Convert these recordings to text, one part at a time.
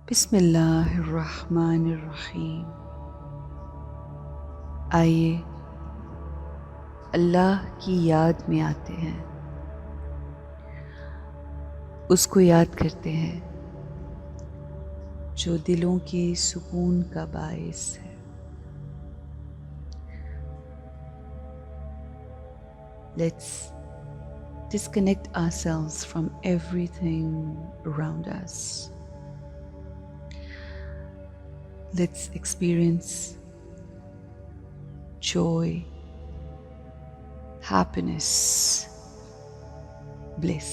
बिस्मिल्लाहिर्रहमानिर्रहीम। आइए अल्लाह की याद में आते हैं, उसको याद करते हैं जो दिलों के सुकून का बाइस है। Let's disconnect ourselves from everything around us. Let's experience joy, happiness, bliss.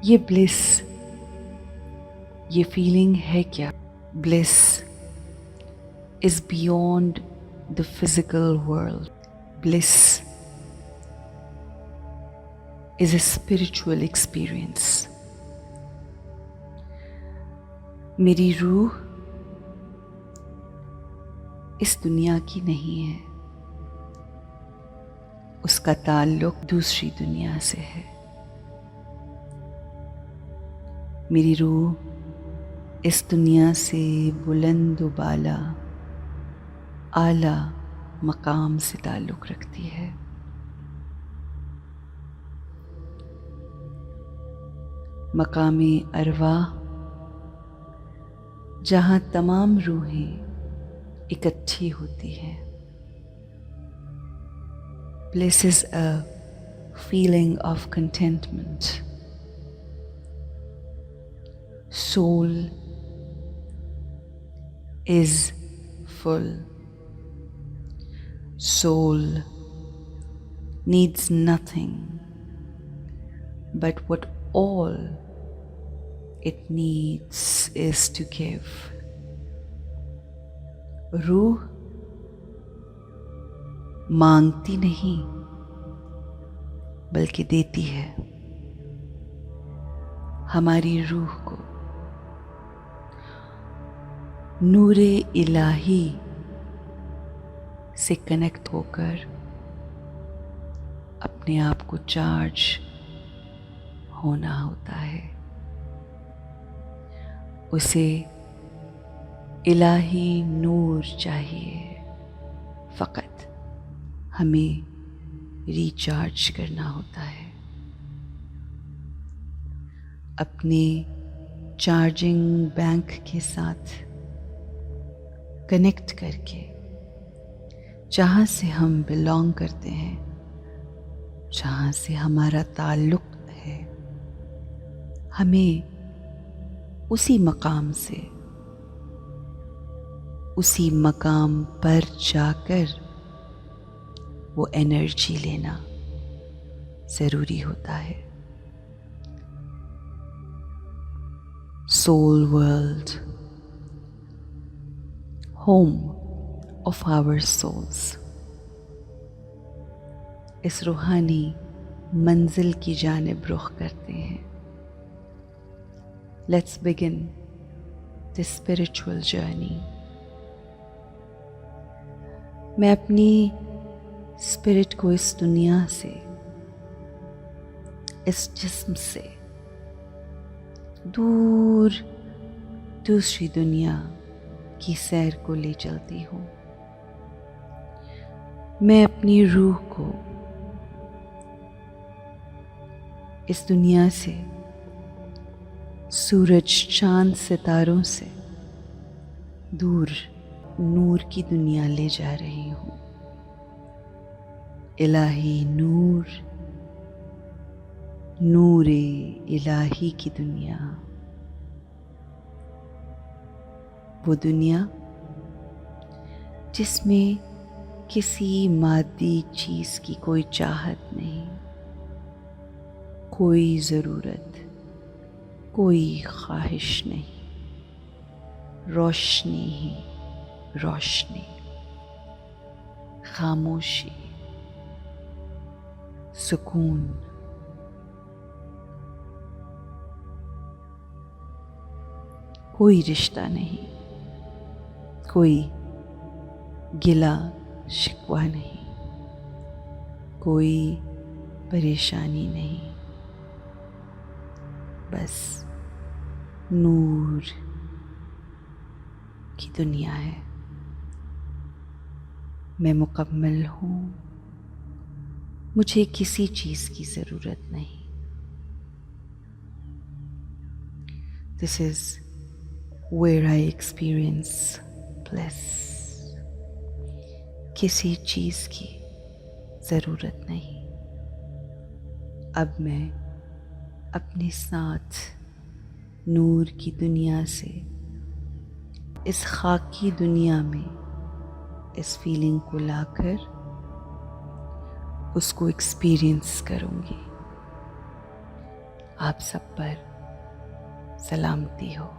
ये bliss, ये feeling है क्या? Bliss is beyond the physical world. Bliss is a spiritual experience. मेरी रूह इस दुनिया की नहीं है, उसका ताल्लुक दूसरी दुनिया से है। मेरी रूह इस दुनिया से बुलंद बाला आला मकाम से ताल्लुक रखती है। मकामे अरवाह, जहाँ तमाम रूहें इकट्ठी होती हैं। Bliss is a feeling of contentment. Soul is full. Soul needs nothing but what all it needs is to give. रूह मांगती नहीं बल्कि देती है। हमारी रूह को नूरे इलाही से कनेक्ट होकर अपने आप को चार्ज होना होता है। उसे इलाही नूर चाहिए, फक़त हमें रिचार्ज करना होता है। अपने चार्जिंग बैंक के साथ कनेक्ट करके, जहाँ से हम बिलोंग करते हैं, जहाँ से हमारा ताल्लुक़ है, हमें उसी मकाम से, उसी मकाम पर जाकर वो एनर्जी लेना ज़रूरी होता है। Soul world, home of our souls, इस रूहानी मंजिल की जानिब रुख करते हैं। Let's begin this spiritual journey. मैं अपनी स्पिरिट को इस दुनिया से, इस जिस्म से दूर दूसरी दुनिया की सैर को ले चलती हूँ। मैं अपनी रूह को इस दुनिया से, सूरज चांद सितारों से दूर नूर की दुनिया ले जा रही हूँ। इलाही नूर, नूरे इलाही की दुनिया, वो दुनिया जिसमें किसी मादी चीज़ की कोई चाहत नहीं, कोई ज़रूरत, कोई ख्वाहिश नहीं। रोशनी ही रोशनी, खामोशी, सुकून। कोई रिश्ता नहीं, कोई गिला शिकवा नहीं, कोई परेशानी नहीं, बस नूर की दुनिया है। मैं मुकम्मल हूँ, मुझे किसी चीज़ की ज़रूरत नहीं। This is where I experience bliss. किसी चीज़ की ज़रूरत नहीं। अब मैं अपने साथ नूर की दुनिया से इस खाकी दुनिया में इस फीलिंग को लाकर उसको एक्सपीरियंस करूँगी। आप सब पर सलामती हो।